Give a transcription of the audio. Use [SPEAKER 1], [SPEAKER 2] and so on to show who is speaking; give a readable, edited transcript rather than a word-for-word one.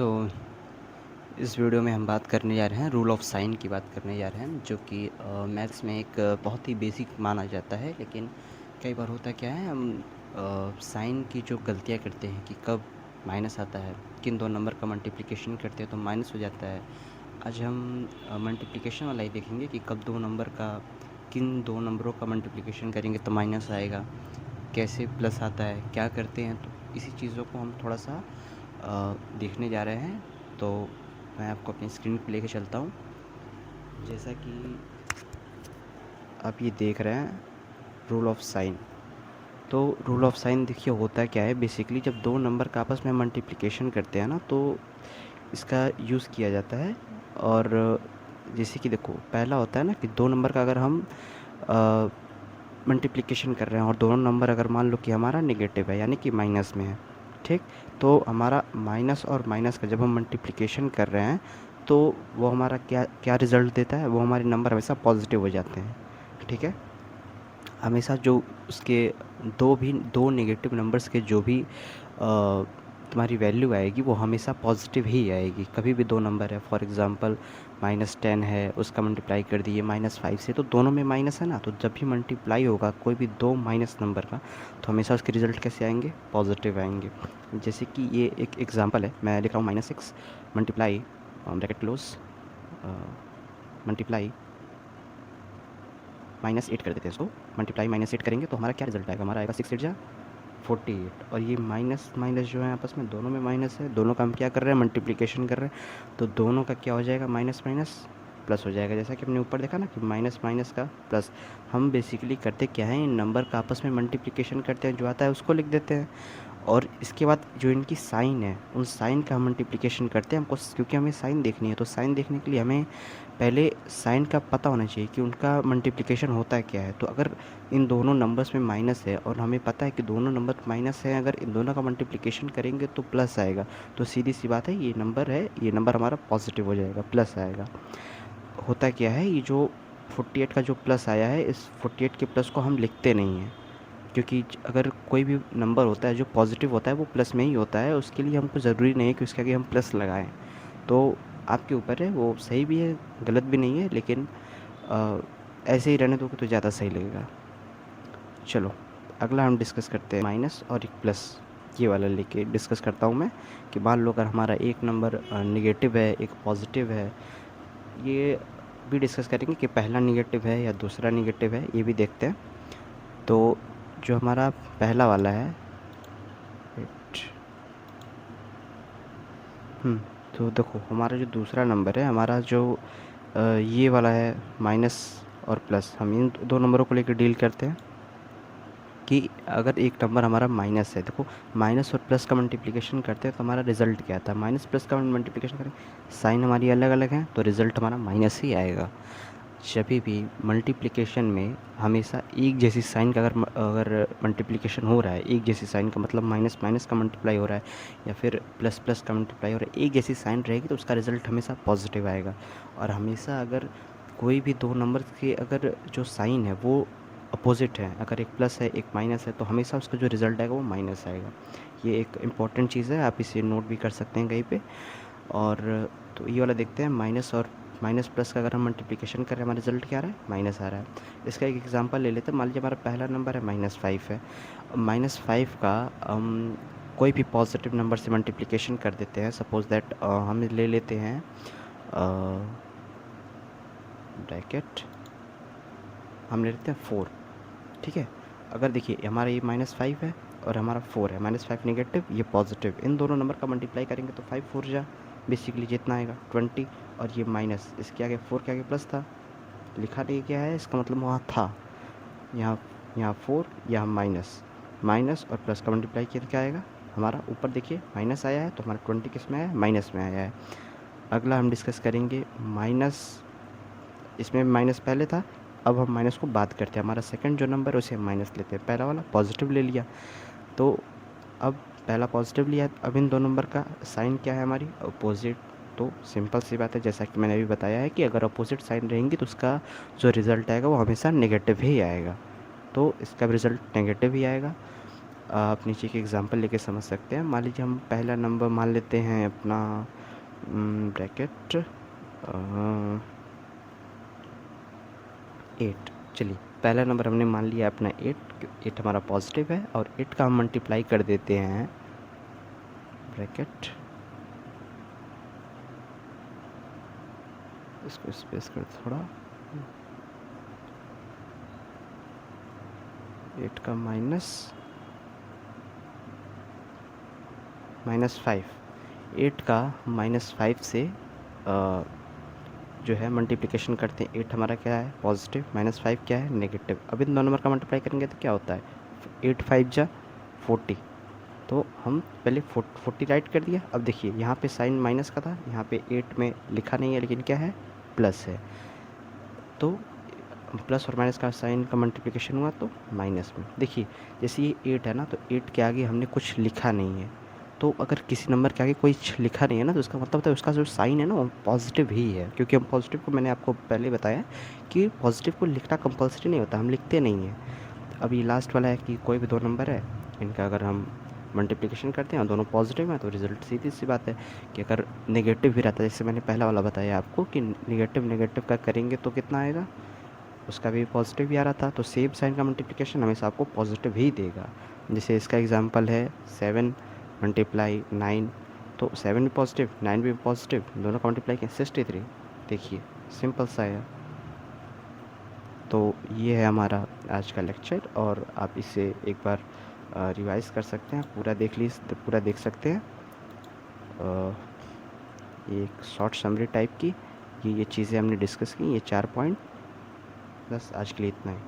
[SPEAKER 1] सो इस वीडियो में हम बात करने जा रहे हैं रूल ऑफ साइन की बात करने जा रहे हैं जो कि मैथ्स में एक बहुत ही बेसिक माना जाता है। लेकिन कई बार होता क्या है, हम साइन की जो गलतियां करते हैं कि कब माइनस आता है, किन दो नंबर का मल्टीप्लिकेशन करते हैं तो माइनस हो जाता है। आज हम मल्टीप्लिकेशन वाला ही देखेंगे कि कब दो नंबर का, किन दो नंबरों का मल्टीप्लिकेशन करेंगे तो माइनस आएगा, कैसे प्लस आता है, क्या करते हैं। तो इसी चीज़ों को हम थोड़ा सा देखने जा रहे हैं। तो मैं आपको अपनी स्क्रीन पे लेके चलता हूँ। जैसा कि आप ये देख रहे हैं रूल ऑफ साइन। तो रूल ऑफ साइन देखिए होता क्या है, बेसिकली जब दो नंबर का आपस में मल्टीप्लिकेशन करते हैं ना तो इसका यूज़ किया जाता है। और जैसे कि देखो पहला होता है ना कि दो नंबर का अगर हम मल्टीप्लिकेशन कर रहे हैं और दोनों नंबर अगर मान लो कि हमारा नेगेटिव है यानी कि माइनस में है, ठीक। तो हमारा माइनस और माइनस का जब हम मल्टीप्लिकेशन कर रहे हैं तो वो हमारा क्या क्या रिज़ल्ट देता है, वो हमारे नंबर हमेशा पॉजिटिव हो जाते हैं, ठीक है। हमेशा जो उसके दो नेगेटिव नंबर्स के जो भी तुम्हारी वैल्यू आएगी वो हमेशा पॉजिटिव ही आएगी। कभी भी दो नंबर है, फॉर एग्ज़ाम्पल -10 है, उसका मल्टीप्लाई कर दिए -5 से, तो दोनों में माइनस है ना, तो जब भी मल्टीप्लाई होगा कोई भी दो माइनस नंबर का तो हमेशा उसके रिज़ल्ट कैसे आएंगे, पॉजिटिव आएंगे। जैसे कि ये एक एग्ज़ाम्पल है, मैं लिख रहा हूँ -6 मल्टीप्लाई ब्रैकेट क्लोज मल्टीप्लाई -8 कर देते हैं इसको। मल्टीप्लाई -8 करेंगे तो हमारा क्या रिजल्ट आएगा, हमारा आएगा 6 8 जा 48। और ये माइनस माइनस जो है आपस में दोनों में माइनस है, दोनों का हम क्या कर रहे हैं, मल्टीप्लिकेशन कर रहे हैं। तो दोनों का क्या हो जाएगा, माइनस माइनस प्लस हो जाएगा। जैसा कि हमने ऊपर देखा ना कि माइनस माइनस का प्लस। हम बेसिकली करते क्या है, इन नंबर का आपस में मल्टीप्लिकेशन करते हैं, जो आता है उसको लिख देते हैं। और इसके बाद जो इनकी साइन है उन साइन का हम मल्टीप्लिकेशन करते हैं हमको, क्योंकि हमें साइन देखनी है। तो साइन देखने के लिए हमें पहले साइन का पता होना चाहिए कि उनका मल्टीप्लिकेशन होता है क्या है। तो अगर इन दोनों नंबर्स में माइनस है और हमें पता है कि दोनों नंबर माइनस है, अगर इन दोनों का मल्टीप्लिकेशन करेंगे तो प्लस आएगा। तो सीधी सी बात है, ये नंबर है, ये नंबर हमारा पॉजिटिव हो जाएगा, प्लस आएगा। होता क्या है, ये जो 48 का जो प्लस आया है, इस 48 के प्लस को हम लिखते नहीं हैं, क्योंकि अगर कोई भी नंबर होता है जो पॉजिटिव होता है वो प्लस में ही होता है। उसके लिए हमको ज़रूरी नहीं है कि उसके आगे हम प्लस लगाएं। तो आपके ऊपर है, वो सही भी है गलत भी नहीं है, लेकिन ऐसे ही रहने दोगे तो ज़्यादा सही लगेगा। चलो अगला हम डिस्कस करते हैं माइनस और एक प्लस। ये वाला लेके डिस्कस करता हूँ मैं कि मान लो अगर हमारा एक नंबर निगेटिव है, एक पॉजिटिव है। ये भी डिस्कस करेंगे कि पहला निगेटिव है या दूसरा निगेटिव है, ये भी देखते हैं। तो जो हमारा पहला वाला है, तो देखो हमारा जो दूसरा नंबर है, हमारा जो ये वाला है माइनस और प्लस, हम इन दो नंबरों को लेकर डील करते हैं कि अगर एक नंबर हमारा माइनस है, देखो माइनस और प्लस का मल्टीप्लिकेशन करते हैं तो हमारा रिजल्ट क्या आता है, माइनस प्लस का मल्टीप्लिकेशन करें, साइन हमारी अलग अलग है तो रिज़ल्ट हमारा माइनस ही आएगा। जब भी मल्टीप्लिकेशन में हमेशा एक जैसी साइन का अगर मल्टीप्लिकेशन हो रहा है, एक जैसी साइन का मतलब माइनस माइनस का मल्टीप्लाई हो रहा है या फिर प्लस प्लस का मल्टीप्लाई हो रहा है, एक जैसी साइन रहेगी तो उसका रिज़ल्ट हमेशा पॉजिटिव आएगा। और हमेशा अगर कोई भी दो नंबर के अगर जो साइन है वो अपोजिट है, अगर एक प्लस है एक माइनस है, तो हमेशा उसका जो रिज़ल्ट आएगा वो माइनस आएगा। ये एक इम्पॉर्टेंट चीज़ है, आप इसे नोट भी कर सकते हैं कहीं पे। और तो ये वाला देखते हैं, माइनस और माइनस प्लस का अगर हम मल्टीप्लिकेशन कर रहे हैं हमारा रिजल्ट क्या आ रहा है, माइनस आ रहा है। इसका एक एग्जांपल ले लेते हैं। मान लीजिए हमारा पहला नंबर है -5 है। -5 का हम कोई भी पॉजिटिव नंबर से मल्टीप्लिकेशन कर देते हैं। सपोज दैट हम ले लेते हैं ब्रैकेट, हम ले लेते हैं 4, ठीक है। अगर देखिए हमारा ये -5 है और हमारा 4 है, -5 नेगेटिव, ये पॉजिटिव, इन दोनों नंबर का मल्टीप्लाई करेंगे तो 5 4 जा बेसिकली जितना आएगा 20। और ये माइनस, इसके आगे 4 के आगे प्लस था, लिखा नहीं क्या है, इसका मतलब वहाँ था, यहाँ यहाँ 4 यहाँ माइनस, माइनस और प्लस का मल्टीप्लाई किया तो क्या आएगा हमारा, ऊपर देखिए माइनस आया है तो हमारा 20 किस में आया है, माइनस में आया है। अगला हम डिस्कस करेंगे माइनस, इसमें माइनस पहले था, अब हम माइनस को बात करते हैं। हमारा सेकंड जो नंबर है उसे हम माइनस लेते हैं, पहला वाला पॉजिटिव ले लिया। तो अब पहला पॉजिटिव लिया, अब इन दो नंबर का साइन क्या है, हमारी अपोजिट। तो सिंपल सी बात है, जैसा कि मैंने अभी बताया है कि अगर अपोजिट साइन रहेंगी तो उसका जो रिज़ल्ट आएगा वो हमेशा नेगेटिव ही आएगा। तो इसका भी रिज़ल्ट नेगेटिव ही आएगा। आप नीचे के एग्जांपल लेके समझ सकते हैं। मान लीजिए हम पहला नंबर मान लेते हैं अपना ब्रैकेट 8। चलिए पहला नंबर हमने मान लिया अपना 8 हमारा पॉजिटिव है, और 8 का हम मल्टीप्लाई कर देते हैं ब्रैकेट, इसको स्पेस कर थोड़ा, 8 का -5, 8 का -5 से जो है मल्टीप्लिकेशन करते हैं। 8 हमारा क्या है पॉजिटिव, -5 क्या है नेगेटिव। अब इन दोनों नंबर का मल्टीप्लाई करेंगे तो क्या होता है, 8 5 जा 40। तो हम पहले 40 राइट कर दिया। अब देखिए यहाँ पे साइन माइनस का था, यहाँ पे 8 में लिखा नहीं है लेकिन क्या है प्लस है, तो प्लस और माइनस का साइन का मल्टीप्लिकेशन हुआ तो माइनस में। देखिए जैसे ये 8 है ना, तो 8 के आगे हमने कुछ लिखा नहीं है, तो अगर किसी नंबर के आगे कोई लिखा नहीं है ना, तो इसका मतलब होता है उसका जो साइन है ना वो पॉजिटिव ही है, क्योंकि हम पॉजिटिव को, मैंने आपको पहले बताया कि पॉजिटिव को लिखना कंपल्सरी नहीं होता, हम लिखते नहीं हैं। अब ये लास्ट वाला है कि कोई भी दो नंबर है, इनका अगर हम मल्टीप्लिकेशन करते हैं और दोनों पॉजिटिव हैं, तो रिजल्ट सीधी सी बात है कि अगर नेगेटिव भी रहता है, जैसे मैंने पहला वाला बताया आपको कि नेगेटिव नेगेटिव का करेंगे तो कितना आएगा, उसका भी पॉजिटिव ही आ रहा था, तो सेम साइन का मल्टीप्लिकेशन हमेशा आपको पॉजिटिव ही देगा। जैसे इसका एग्जांपल है 7 × 9, तो 7 भी पॉजिटिव 9 भी पॉजिटिव, दोनों का मल्टीप्लाई किया 63। देखिए सिंपल सा है। तो ये है हमारा आज का लेक्चर, और आप इसे एक बार रिवाइज़ कर सकते हैं, पूरा देख सकते हैं। ये एक शॉर्ट समरी टाइप की ये चीज़ें हमने डिस्कस की, ये 4 पॉइंट। बस आज के लिए इतना ही।